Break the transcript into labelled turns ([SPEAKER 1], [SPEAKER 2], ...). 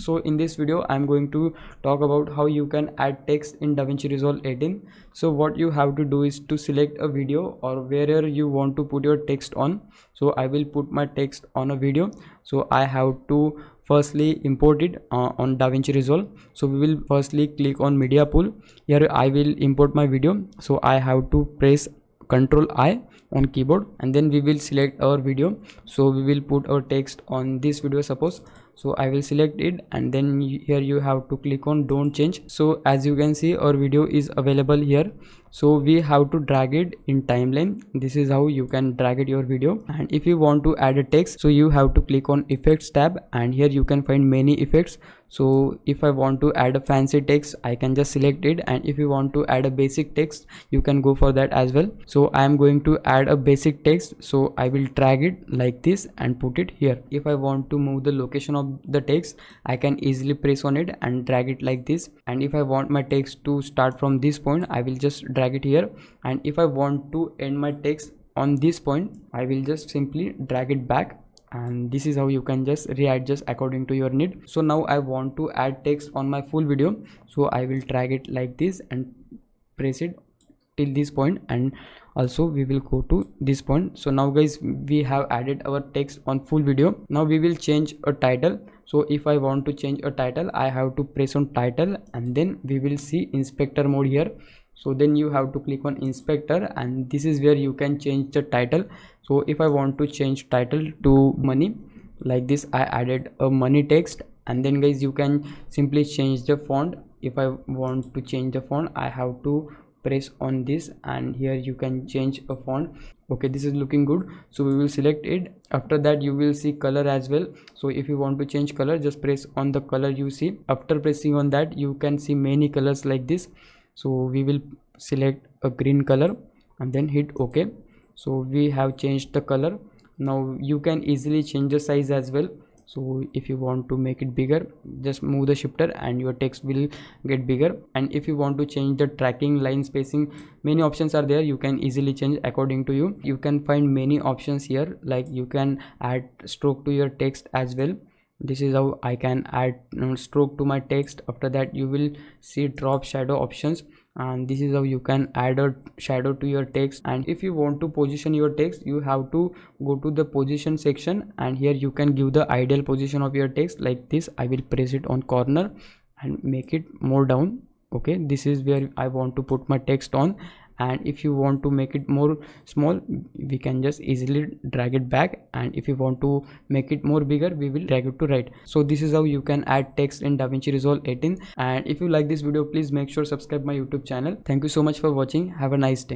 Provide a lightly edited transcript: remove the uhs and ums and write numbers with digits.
[SPEAKER 1] So in this video I'm going to talk about how you can add text in Davinci Resolve 18. So what you have to do is to select a video or wherever you want to put your text on. So I will put my text on a video. So I have to firstly import it on Davinci Resolve. So we will firstly click on media pool. Here I will import my video. So I have to press Ctrl I on keyboard and then we will select our video. So we will put our text on this video, suppose. So I will select it and then here you have to click on don't change. So as you can see, our video is available here. So we have to drag it in timeline. This is how you can drag it your video. And if you want to add a text, so you have to click on effects tab and here you can find many effects. So if I want to add a fancy text, I can just select it, and if you want to add a basic text, you can go for that as well. So I am going to add a basic text, so I will drag it like this and put it here. If I want to move the location of the text, I can easily press on it and drag it like this. And if I want my text to start from this point, I will just drag it here, and if I want to end my text on this point, I will just simply drag it back. And this is how you can just readjust according to your need. So now I want to add text on my full video, so I will drag it like this and press it till this point, and also we will go to this point. So now guys, we have added our text on full video. Now we will change a title. So if I want to change a title, I have to press on title and then we will see inspector mode here. So then you have to click on inspector and this is where you can change the title. So if I want to change title to money, like this, I added a money text, and then guys you can simply change the font. If I want to change the font, I have to press on this and here you can change a font. Okay, this is looking good, so we will select it. After that you will see color as well. So if you want to change color, just press on the color you see. After pressing on that, you can see many colors like this. So we will select a green color and then hit OK. So we have changed the color. Now you can easily change the size as well. So if you want to make it bigger, just move the shifter and your text will get bigger. And if you want to change the tracking, line spacing, many options are there. You can easily change according to you. You can find many options here, like you can add stroke to your text as well. This is how I can add stroke to my text. After that you will see drop shadow options, and this is how you can add a shadow to your text. And if you want to position your text, you have to go to the position section and here you can give the ideal position of your text like this. I will press it on corner and make it more down. Okay, this is where I want to put my text on. And if you want to make it more small, we can just easily drag it back, and if you want to make it more bigger, we will drag it to right. So this is how you can add text in Davinci Resolve 18. And if you like this video, please make sure subscribe my YouTube channel. Thank you so much for watching. Have a nice day.